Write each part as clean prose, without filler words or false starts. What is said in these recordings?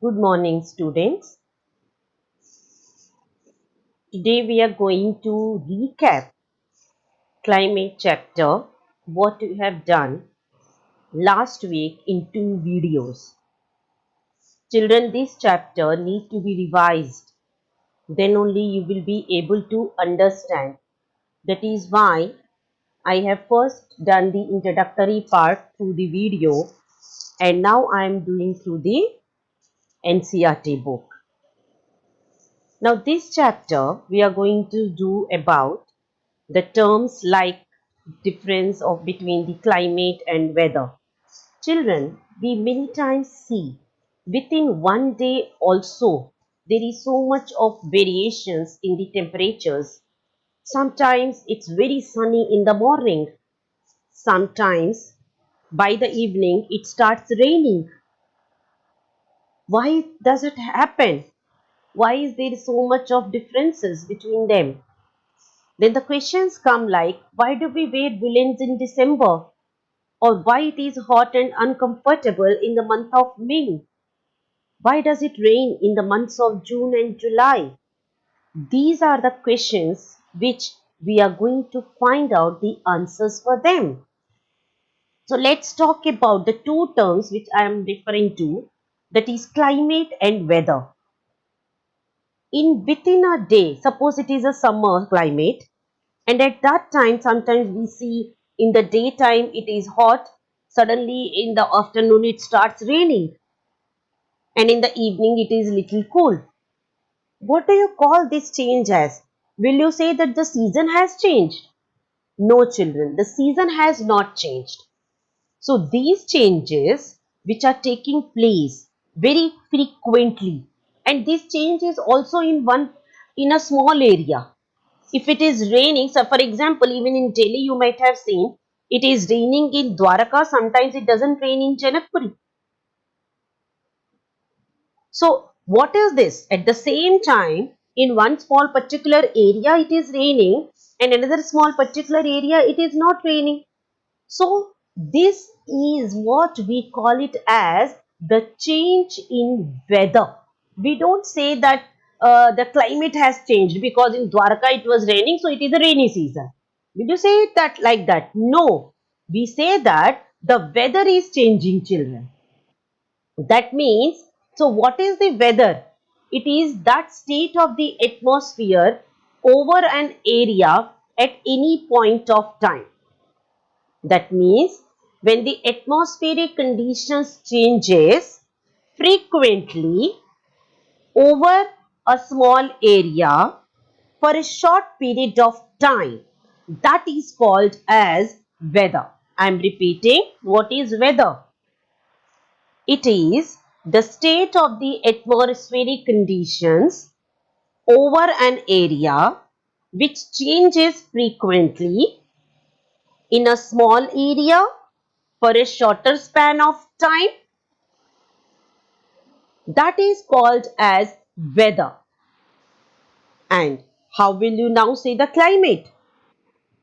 Good morning, students. Today we are going to recap climate chapter, what we have done last week in two videos. Children, this chapter need to be revised. Then only you will be able to understand. That is why I have first done the introductory part through the video and now I am doing through the NCERT book. Now this chapter we are going to do about the terms like difference of between the climate and weather. Children, we many times see within one day also there is so much of variations in the temperatures. Sometimes it's very sunny in the morning. Sometimes by the evening it starts raining. Why does it happen? Why is there so much of differences between them? Then the questions come like, why do we wear woolens in December? Or why it is hot and uncomfortable in the month of May? Why does it rain in the months of June and July? These are the questions which we are going to find out the answers for them. So let's talk about the two terms which I am referring to, that is climate and weather. In within a day, suppose it is a summer climate, and at that time sometimes we see in the daytime it is hot, suddenly in the afternoon it starts raining, and in the evening it is little cool. What do you call this change as? Will you say that the season has changed? No, children, the season has not changed. So these changes which are taking place very frequently, and this change is also in a small area. If it is raining, so for example, even in Delhi, you might have seen it is raining in Dwaraka. Sometimes it doesn't rain in Janakpuri. So, what is this? At the same time, in one small particular area, it is raining, and another small particular area, it is not raining. So, this is what we call it as the change in weather. We don't say that the climate has changed because in Dwarka it was raining, so it is a rainy season. Did you say it that like that? No. We say that the weather is changing, children. That means, so what is the weather? It is that state of the atmosphere over an area at any point of time. That means when the atmospheric conditions changes frequently over a small area for a short period of time, that is called as weather. I am repeating, what is weather? It is the state of the atmospheric conditions over an area which changes frequently in a small area for a shorter span of time. That is called as weather. And how will you now say the climate?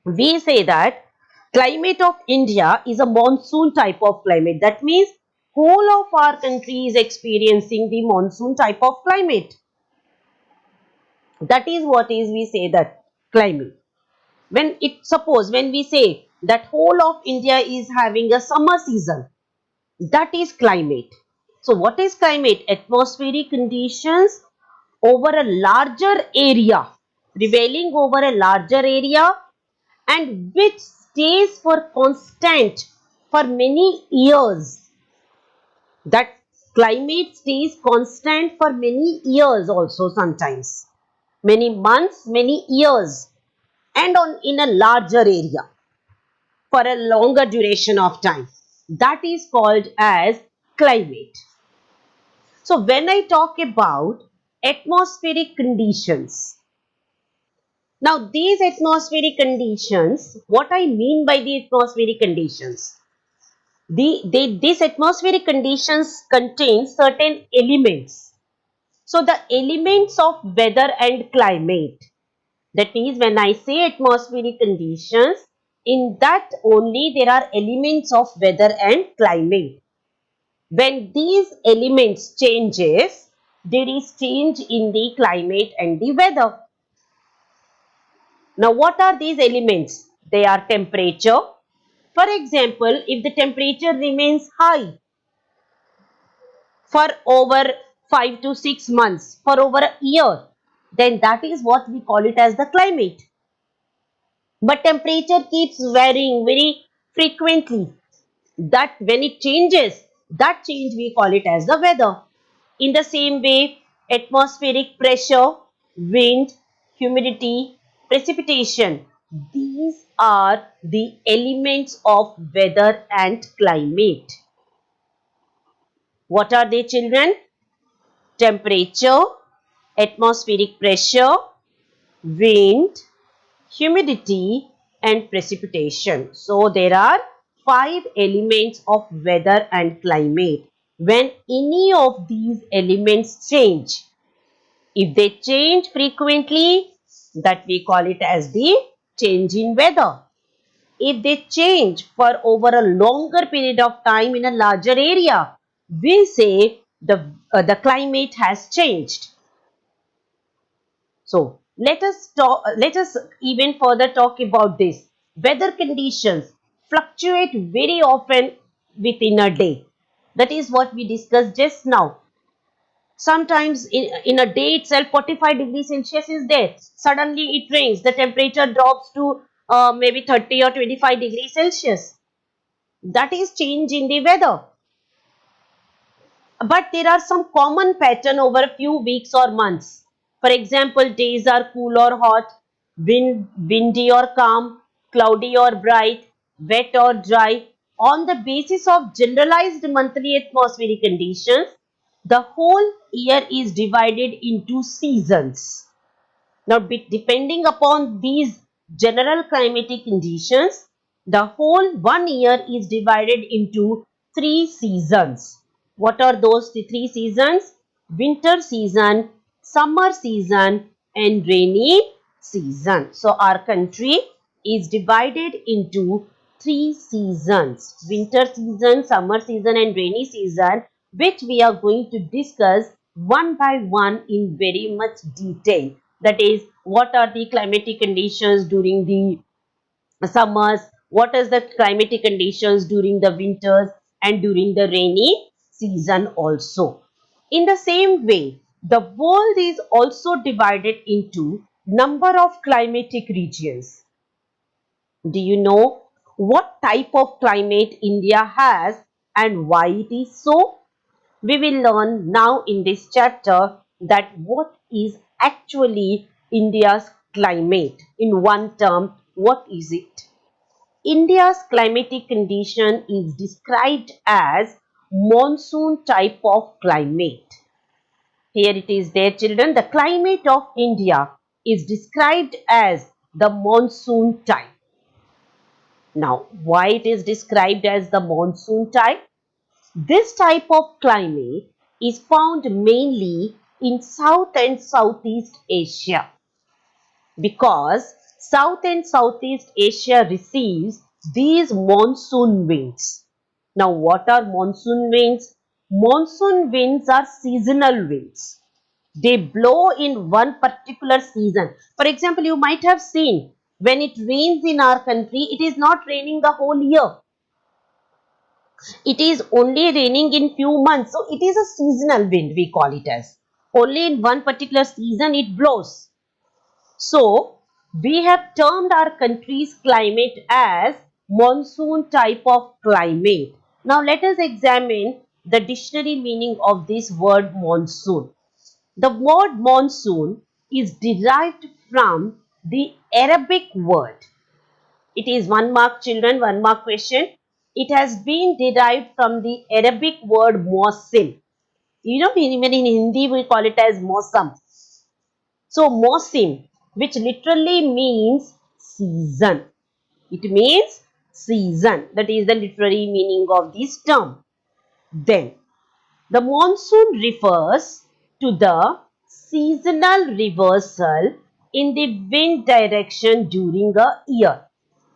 We say that climate of India is a monsoon type of climate. That means whole of our country is experiencing the monsoon type of climate. That is what is we say that climate. When it suppose when we say that whole of India is having a summer season, that is climate. So what is climate? Atmospheric conditions over a larger area, prevailing over a larger area, and which stays for constant for many years. That climate stays constant for many years also, sometimes many months, many years, and on in a larger area for a longer duration of time. That is called as climate. So when I talk about atmospheric conditions, now these atmospheric conditions, what I mean by the atmospheric conditions, these atmospheric conditions contain certain elements. So the elements of weather and climate, that means when I say atmospheric conditions, in that only there are elements of weather and climate. When these elements changes, there is change in the climate and the weather. Now, what are these elements? They are temperature. For example, if the temperature remains high for over 5 to 6 months, for over a year, then that is what we call it as the climate. But temperature keeps varying very frequently. That when it changes, that change we call it as the weather. In the same way, atmospheric pressure, wind, humidity, precipitation, these are the elements of weather and climate. What are they, children? Temperature, atmospheric pressure, wind, humidity and precipitation. So there are 5 elements of weather and climate. When any of these elements change, if they change frequently, that we call it as the change in weather. If they change for over a longer period of time in a larger area, we say the climate has changed. So let us even further talk about this. Weather conditions fluctuate very often within a day. That is what we discussed just now. Sometimes in a day itself 45 degrees Celsius is there. Suddenly it rains. The temperature drops to maybe 30 or 25 degrees Celsius. That is change in the weather. But there are some common pattern over a few weeks or months. For example, days are cool or hot, windy or calm, cloudy or bright, wet or dry. On the basis of generalized monthly atmospheric conditions, the whole year is divided into seasons. Now, depending upon these general climatic conditions, the whole 1 year is divided into 3 seasons. What are those 3 seasons? Winter season, summer season, and rainy season. So, our country is divided into 3 seasons: winter season, summer season, and rainy season, which we are going to discuss one by one in very much detail. That is, what are the climatic conditions during the summers, what is the climatic conditions during the winters and during the rainy season also. In the same way, the world is also divided into number of climatic regions. Do you know what type of climate India has and why it is so? We will learn now in this chapter that what is actually India's climate. In one term, what is it? India's climatic condition is described as monsoon type of climate. Here it is there, children. The climate of India is described as the monsoon type. Now, why it is described as the monsoon type? This type of climate is found mainly in South and Southeast Asia because South and Southeast Asia receives these monsoon winds. Now, what are monsoon winds? Monsoon winds are seasonal winds. They blow in one particular season. For example, you might have seen when it rains in our country, it is not raining the whole year. It is only raining in few months. So it is a seasonal wind, we call it as. Only in one particular season it blows. So we have termed our country's climate as monsoon type of climate. Now let us examine the dictionary meaning of this word monsoon. The word monsoon is derived from the Arabic word. It is 1 mark, children, 1 mark question. It has been derived from the Arabic word mausim. You know, even in Hindi we call it as mausam. So mausim, which literally means season. It means season. That is the literary meaning of this term. Then, the monsoon refers to the seasonal reversal in the wind direction during a year.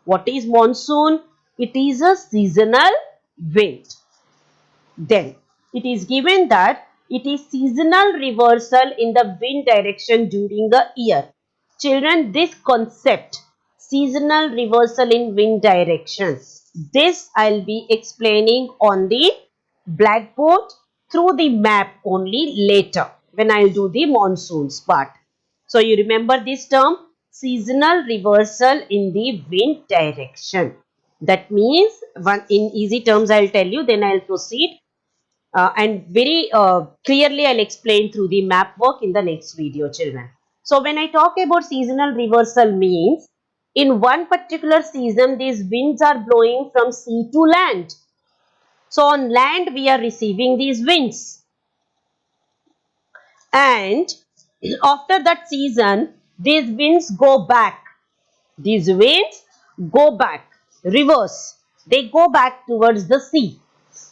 What is monsoon? It is a seasonal wind. Then, it is given that it is seasonal reversal in the wind direction during a year. Children, this concept, seasonal reversal in wind direction, this I'll be explaining on the blackboard through the map only later when I'll do the monsoons part. So you remember this term, seasonal reversal in the wind direction. That means, one in easy terms I'll tell you, then I'll proceed and very clearly I'll explain through the map work in the next video, children. So when I talk about seasonal reversal means, in one particular season these winds are blowing from sea to land. So on land we are receiving these winds, and after that season these winds go back. These winds go back, reverse. They go back towards the sea.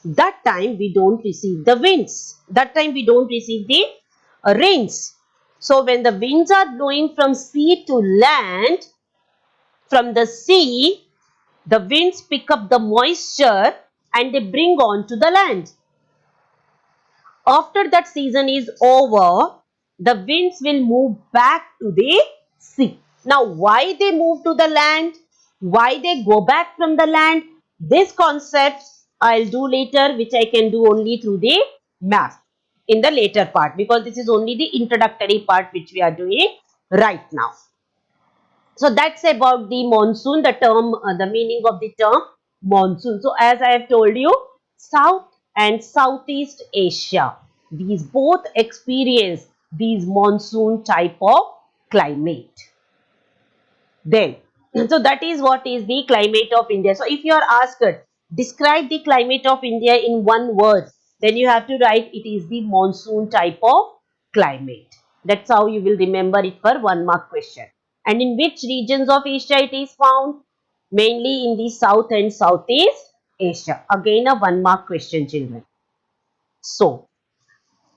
That time we don't receive the winds. That time we don't receive the rains. So when the winds are blowing from sea to land, from the sea, the winds pick up the moisture and they bring on to the land. After that season is over, the winds will move back to the sea. Now, why they move to the land? Why they go back from the land? This concept I'll do later, which I can do only through the map in the later part, because this is only the introductory part which we are doing right now. So that's about the monsoon, the term, the meaning of the term monsoon. So as I have told you, South and Southeast Asia, these both experience these monsoon type of climate. Then, so that is what is the climate of India. So if you are asked, describe the climate of India in one word, then you have to write it is the monsoon type of climate. That's how you will remember it for 1 mark question. And in which regions of Asia it is found? Mainly in the South and Southeast Asia. Again a 1 mark question, children. So,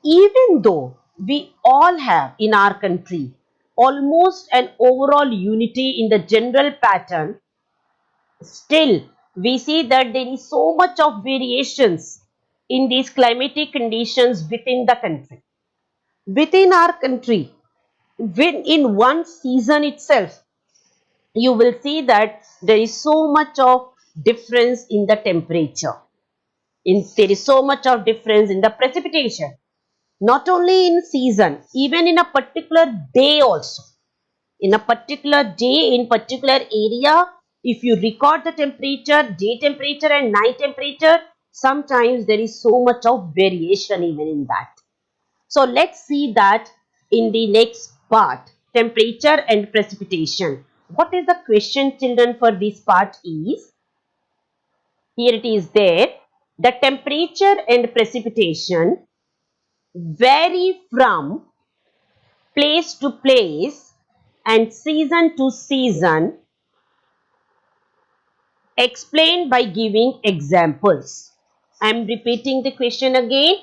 even though we all have in our country almost an overall unity in the general pattern, still we see that there is so much of variations in these climatic conditions within the country. Within our country, in one season itself, you will see that there is so much of difference in the temperature. There is so much of difference in the precipitation. Not only in season, even in a particular day also. In a particular day, in particular area, if you record the temperature, day temperature and night temperature, sometimes there is so much of variation even in that. So let's see that in the next part, temperature and precipitation. What is the question, children, for this part is, here it is there, the temperature and precipitation vary from place to place and season to season. Explain by giving examples. I am repeating the question again.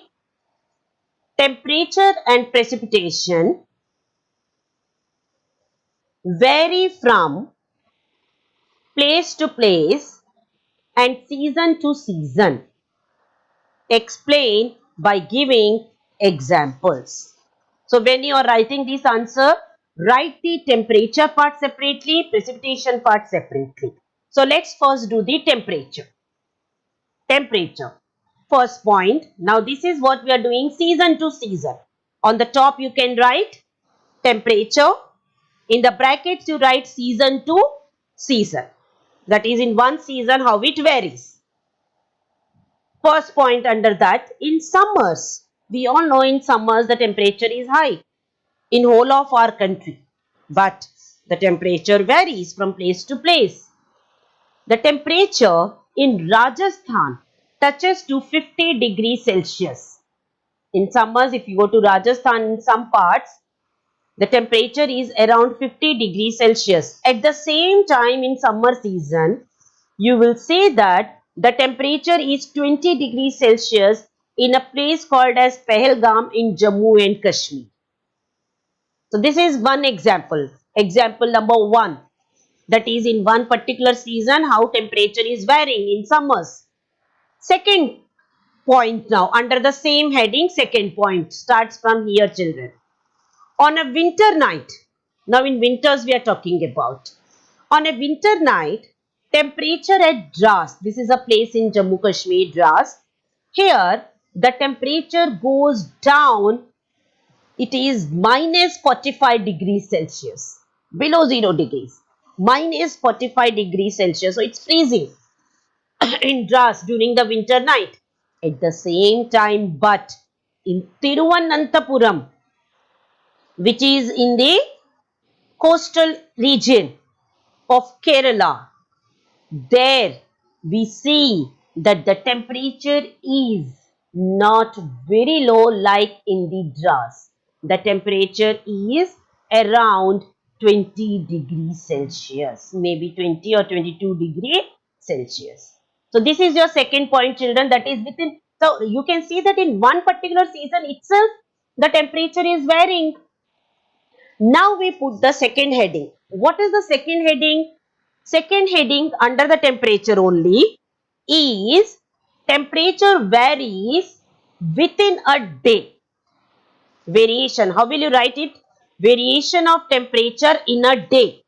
Temperature and precipitation vary from place to place and season to season. Explain by giving examples. So when you are writing this answer, write the temperature part separately, precipitation part separately. So let's first do the temperature. Temperature. First point. Now this is what we are doing season to season. On the top you can write temperature. In the brackets you write season to season. That is in one season how it varies. First point under that, in summers. We all know in summers the temperature is high in whole of our country. But the temperature varies from place to place. The temperature in Rajasthan touches to 50 degrees Celsius. In summers, if you go to Rajasthan in some parts, the temperature is around 50 degrees Celsius. At the same time in summer season, you will see that the temperature is 20 degrees Celsius in a place called as Pahalgam in Jammu and Kashmir. So this is one example. Example number 1. That is in one particular season how temperature is varying in summers. Second point now. Under the same heading, second point starts from here, children. On a winter night, now in winters we are talking about. On a winter night, temperature at Dras, this is a place in Jammu Kashmir, Dras. Here, the temperature goes down, it is minus 45 degrees Celsius, below 0 degrees, minus 45 degrees Celsius. So it's freezing in Dras during the winter night. At the same time, but in Tiruvananthapuram, which is in the coastal region of Kerala, there we see that the temperature is not very low like in the Dras. The temperature is around 20 degrees Celsius, maybe 20 or 22 degree Celsius. So this is your second point, children, that is within. So you can see that in one particular season itself, the temperature is varying. Now we put the second heading. What is the second heading? Second heading under the temperature only is temperature varies within a day. Variation. How will you write it? Variation of temperature in a day.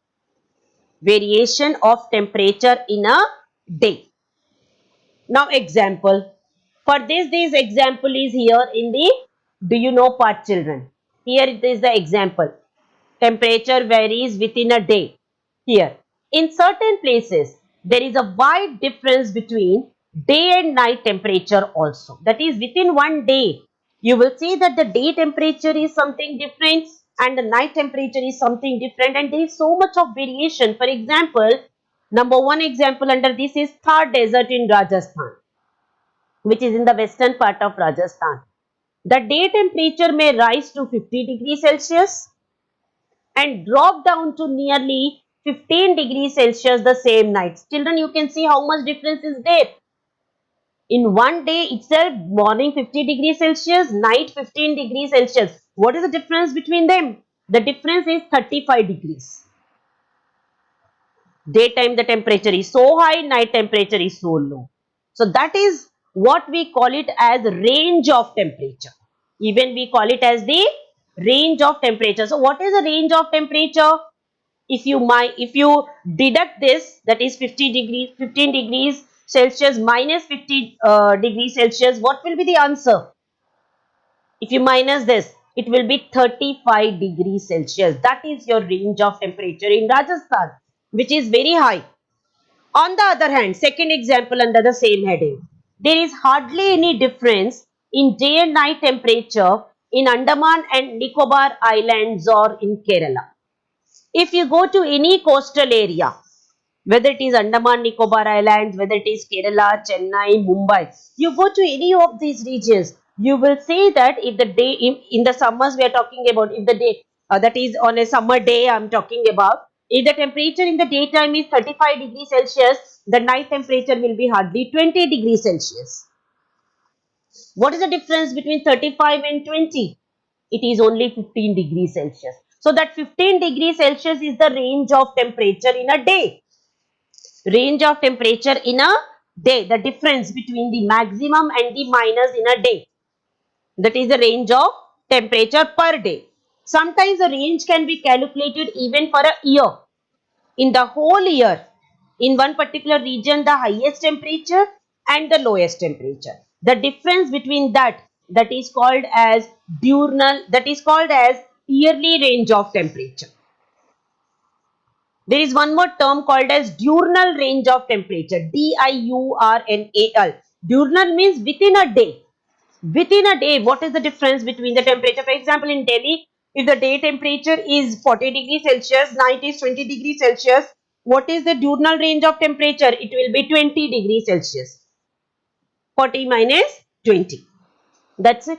Variation of temperature in a day. Now example. For this example is here in the do you know part, children. Here it is the example. Temperature varies within a day. Here, in certain places, there is a wide difference between day and night temperature also. That is, within one day, you will see that the day temperature is something different and the night temperature is something different, and there is so much of variation. For example, number one example under this is Thar Desert in Rajasthan, which is in the western part of Rajasthan. The day temperature may rise to 50 degrees Celsius and drop down to nearly 15 degrees Celsius the same night. Children, you can see how much difference is there. In one day itself, morning 50 degrees Celsius, night 15 degrees Celsius. What is the difference between them? The difference is 35 degrees. Daytime the temperature is so high, night temperature is so low. So that is what we call it as range of temperature. Even we call it as the range of temperature. So what is the range of temperature? If you deduct this, that is 15 degrees Celsius minus 50 degrees Celsius, what will be the answer? If you minus this, it will be 35 degrees Celsius. That is your range of temperature in Rajasthan, which is very high. On the other hand, second example under the same heading, there is hardly any difference in day and night temperature in Andaman and Nicobar Islands or in Kerala. If you go to any coastal area, whether it is Andaman Nicobar Islands, whether it is Kerala, Chennai, Mumbai, you go to any of these regions, you will see that if the day in the summers we are talking about, if the day that is on a summer day I am talking about, if the temperature in the daytime is 35 degrees Celsius, the night temperature will be hardly 20 degrees Celsius. What is the difference between 35 and 20? It is only 15 degrees Celsius. So that 15 degrees Celsius is the range of temperature in a day. Range of temperature in a day. The difference between the maximum and the minus in a day. That is the range of temperature per day. Sometimes the range can be calculated even for a year. In the whole year, in one particular region, the highest temperature and the lowest temperature. The difference between that is called as diurnal, that is called as yearly range of temperature. There is one more term called as diurnal range of temperature, DIURNAL. Diurnal means within a day. Within a day, what is the difference between the temperature? For example, in Delhi, if the day temperature is 40 degrees Celsius, night is 20 degrees Celsius, what is the diurnal range of temperature? It will be 20 degrees Celsius. 40 minus 20. That's it.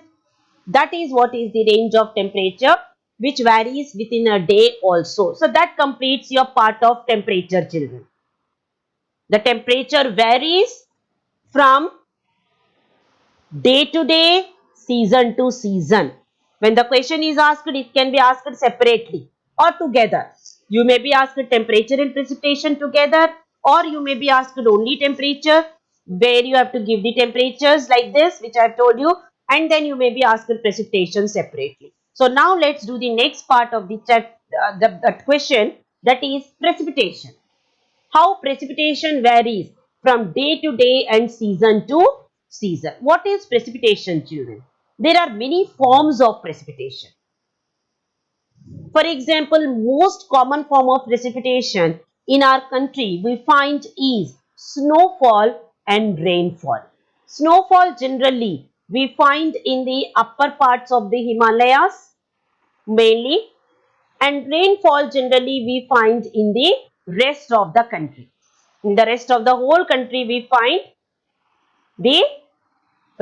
That is what is the range of temperature which varies within a day also. So that completes your part of temperature, children. The temperature varies from day to day, season to season. When the question is asked, it can be asked separately or together. You may be asked temperature and precipitation together, or you may be asked only temperature. where you have to give the temperatures like this, which I have told you, and then you may be asked the precipitation separately. So now let's do the next part of the question, that is precipitation. How precipitation varies from day to day and season to season. What is precipitation, children? There are many forms of precipitation. For example, most common form of precipitation in our country we find is snowfall and rainfall. Snowfall generally we find in the upper parts of the Himalayas mainly, and rainfall generally we find in the rest of the country. In the rest of the whole country we find the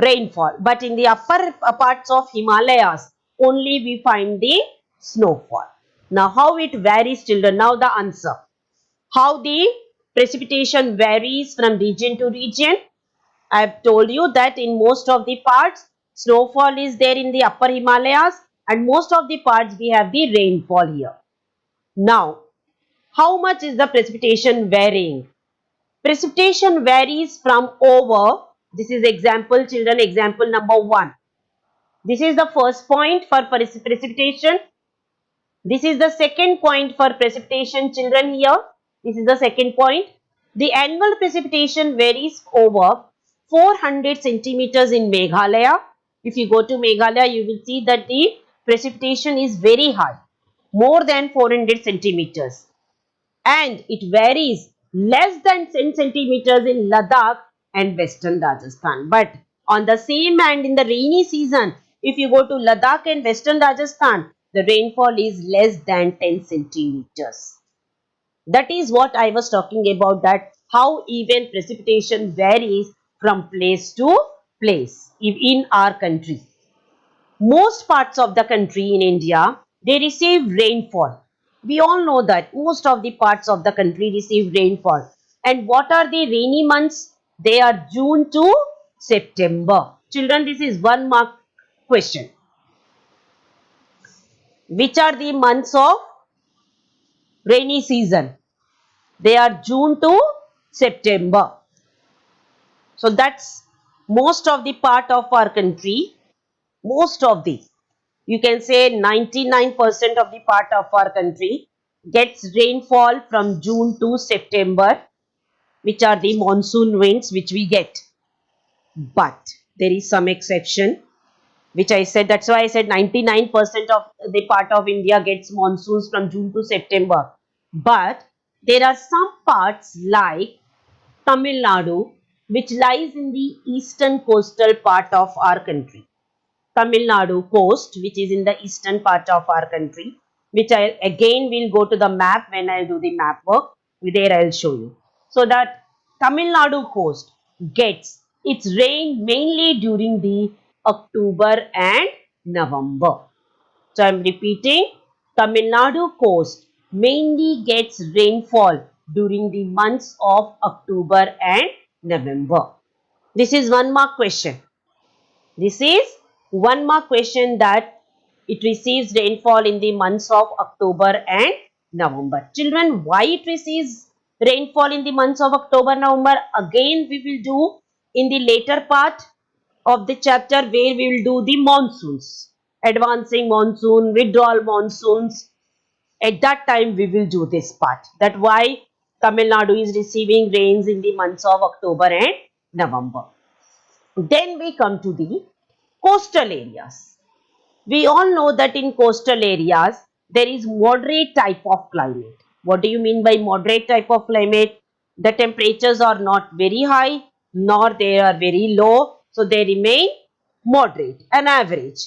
rainfall, but in the upper parts of Himalayas only we find the snowfall. Now how it varies, children? Now the answer. How the precipitation varies from region to region? I have told you that in most of the parts snowfall is there in the upper Himalayas, and most of the parts we have the rainfall here. Now how much is the precipitation varying? Precipitation varies from over, this is example children, example number 1. This is the first point for precipitation. This is the second point for precipitation, children, here. This is the second point. The annual precipitation varies over 400 centimeters in Meghalaya. If you go to Meghalaya, you will see that the precipitation is very high, more than 400 centimeters. And it varies less than 10 centimeters in Ladakh and Western Rajasthan. But on the same hand, in the rainy season, if you go to Ladakh and Western Rajasthan, the rainfall is less than 10 centimeters. That is what I was talking about, that how even precipitation varies from place to place in our country. Most parts of the country in India, they receive rainfall. We all know that most of the parts of the country receive rainfall. And what are the rainy months? They are June to September. Children, this is 1 mark question. Which are the months of rainy season? They are June to September. So that's most of the part of our country, most of the, you can say 99% of the part of our country gets rainfall from June to September, which are the monsoon winds which we get. But there is some exception, which I said, that's why I said 99% of the part of India gets monsoons from June to September. But there are some parts like Tamil Nadu, which lies in the eastern coastal part of our country. Tamil Nadu coast, which is in the eastern part of our country, which I again will go to the map when I do the map work. There I will show you. So that Tamil Nadu coast gets its rain mainly during the October and November. So I am repeating, Tamil Nadu coast mainly gets rainfall during the months of October and November. This is 1 mark question. This is 1 mark question, that it receives rainfall in the months of October and November. Children, why it receives rainfall in the months of October, November? Again, we will do in the later part of the chapter, where we will do the monsoons, advancing monsoon, withdrawal monsoons. At that time, we will do this part. That why Tamil Nadu is receiving rains in the months of October and November. Then we come to the coastal areas. We all know that in coastal areas, there is moderate type of climate. What do you mean by moderate type of climate? The temperatures are not very high, nor they are very low. So they remain moderate, an average.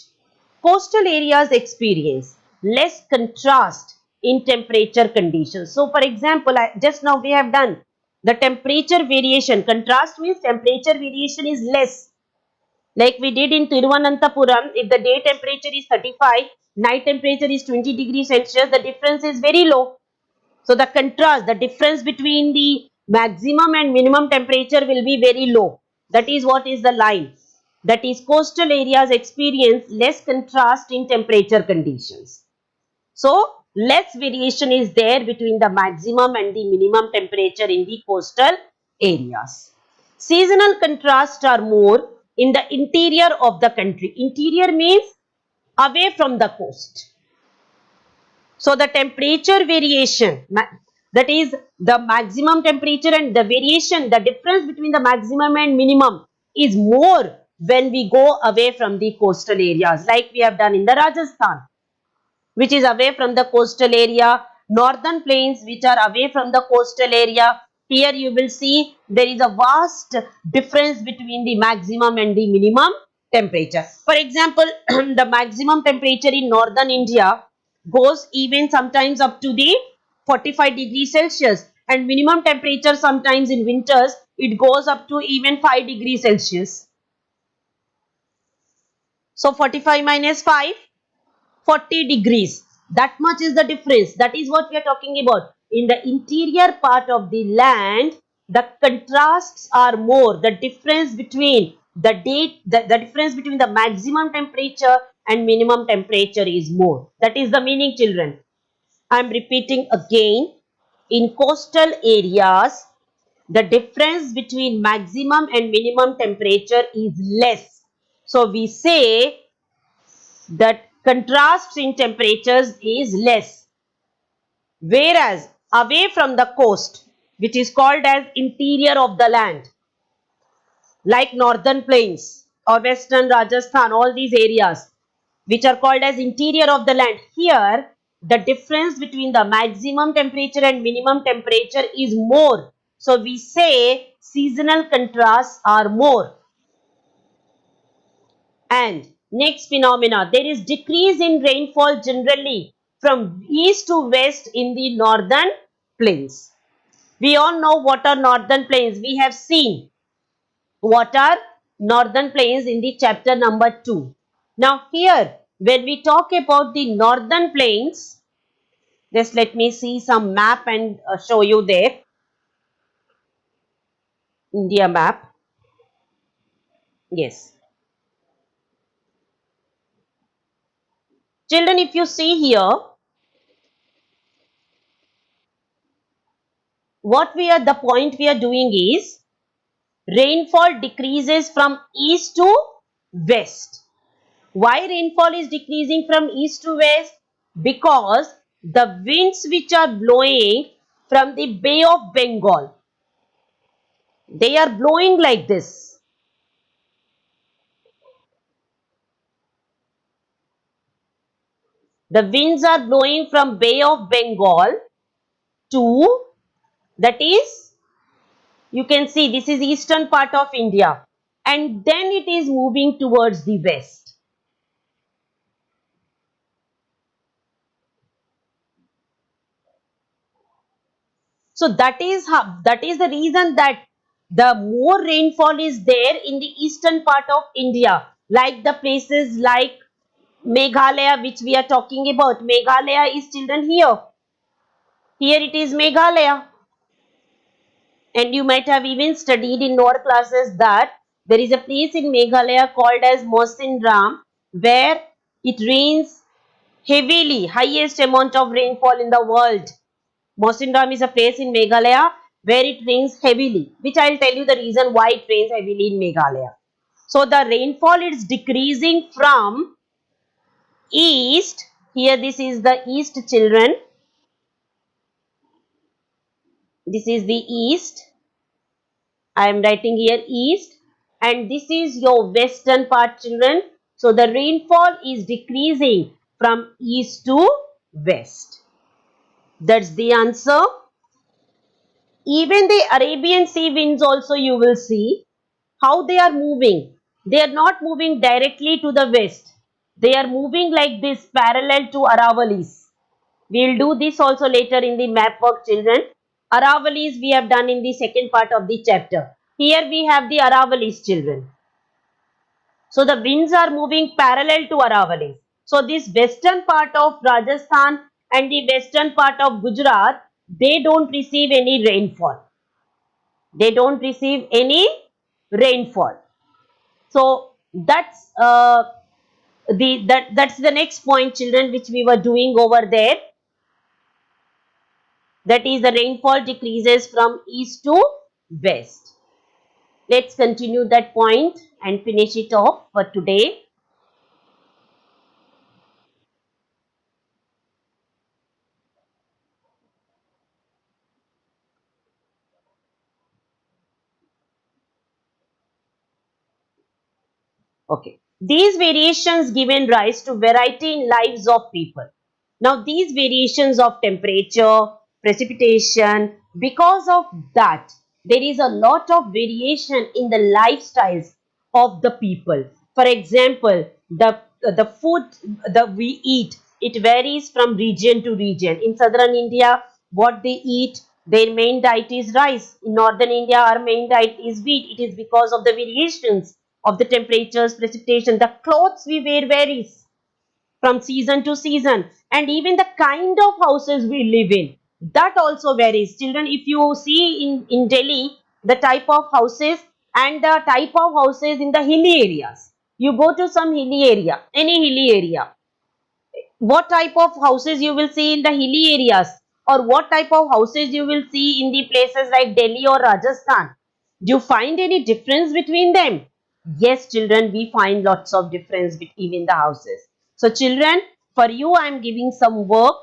Coastal areas experience less contrast in temperature conditions. So for example, just now we have done the temperature variation. Contrast means temperature variation is less, like we did in Tiruvananthapuram. If the day temperature is 35, night temperature is 20 degrees Celsius, the difference is very low. So the contrast, the difference between the maximum and minimum temperature will be very low. That is what is the line. That is, coastal areas experience less contrast in temperature conditions. So less variation is there between the maximum and the minimum temperature in the coastal areas. Seasonal contrasts are more in the interior of the country. Interior means away from the coast. So the temperature variation, that is the maximum temperature and the variation, the difference between the maximum and minimum is more when we go away from the coastal areas, like we have done in the Rajasthan, which is away from the coastal area, northern plains which are away from the coastal area. Here you will see there is a vast difference between the maximum and the minimum temperature. For example, the maximum temperature in northern India goes even sometimes up to the 45 degrees Celsius, and minimum temperature sometimes in winters it goes up to even 5 degrees Celsius. So 45 minus 5, 40 degrees. That much is the difference. That is what we are talking about. In the interior part of the land, the contrasts are more. The difference between the difference between the maximum temperature and minimum temperature is more. That is the meaning, children. I am repeating again. In coastal areas, the difference between maximum and minimum temperature is less. So we say that contrast in temperatures is less, whereas away from the coast, which is called as interior of the land, like northern plains or western Rajasthan, all these areas which are called as interior of the land, here the difference between the maximum temperature and minimum temperature is more, so we say seasonal contrasts are more. And next phenomena, there is decrease in rainfall generally from east to west in the northern plains. We all know what are northern plains. We have seen what are northern plains in the chapter number 2. Now here, when we talk about the northern plains, just let me see some map and show you there. India map. Yes. Children, if you see here, the point we are doing is rainfall decreases from east to west. Why rainfall is decreasing from east to west? Because the winds which are blowing from the Bay of Bengal, they are blowing like this. The winds are blowing from Bay of Bengal to, that is, you can see this is eastern part of India, and then it is moving towards the west. So that is the reason that the more rainfall is there in the eastern part of India, like the places like Meghalaya, which we are talking about. Meghalaya is, children, here. Here it is Meghalaya. And you might have even studied in lower classes that there is a place in Meghalaya called as Mawsynram, where it rains heavily, highest amount of rainfall in the world. Mawsynram is a place in Meghalaya where it rains heavily, which I will tell you the reason why it rains heavily in Meghalaya. So the rainfall is decreasing from east. Here this is the east, children. This is the east. I am writing here east, and this is your western part, children. So the rainfall is decreasing from east to west. That's the answer. Even the Arabian Sea winds also you will see how they are moving. They are not moving directly to the west. They are moving like this parallel to Aravallis. We will do this also later in the map work, children. Aravallis we have done in the second part of the chapter. Here we have the Aravallis, children. So the winds are moving parallel to Aravallis. So this western part of Rajasthan and the western part of Gujarat, they don't receive any rainfall. They don't receive any rainfall. So that's the next point, children, which we were doing over there. That is, the rainfall decreases from east to west. Let's continue that point and finish it off for today. Okay. These variations given rise to variety in lives of people. Now, these variations of temperature, precipitation, because of that, there is a lot of variation in the lifestyles of the people. For example, the food that we eat, it varies from region to region. In southern India, what they eat, their main diet is rice. In northern India, our main diet is wheat. It is because of the variations of the temperatures, precipitation. The clothes we wear varies from season to season, and even the kind of houses we live in, that also varies. Children, if you see in Delhi, the type of houses and the type of houses in the hilly areas, you go to some hilly area, any hilly area, what type of houses you will see in the hilly areas, or what type of houses you will see in the places like Delhi or Rajasthan. Do you find any difference between them? Yes, children, we find lots of difference between the houses. So, children, for you, I am giving some work.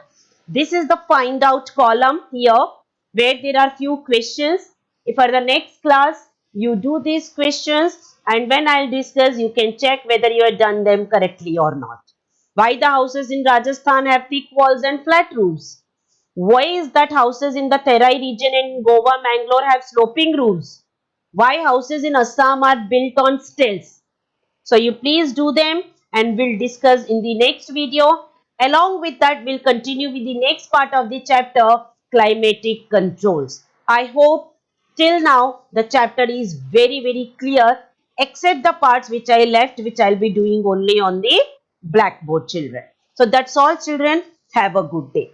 This is the find out column here where there are few questions. If for the next class, you do these questions, and when I'll discuss, you can check whether you have done them correctly or not. Why the houses in Rajasthan have thick walls and flat roofs? Why is that houses in the Terai region and in Goa, Mangalore have sloping roofs? Why houses in Assam are built on stilts? So you please do them and we'll discuss in the next video. Along with that, we'll continue with the next part of the chapter, climatic controls. I hope till now the chapter is very clear except the parts which I left, which I'll be doing only on the blackboard, children. So that's all, children. Have a good day.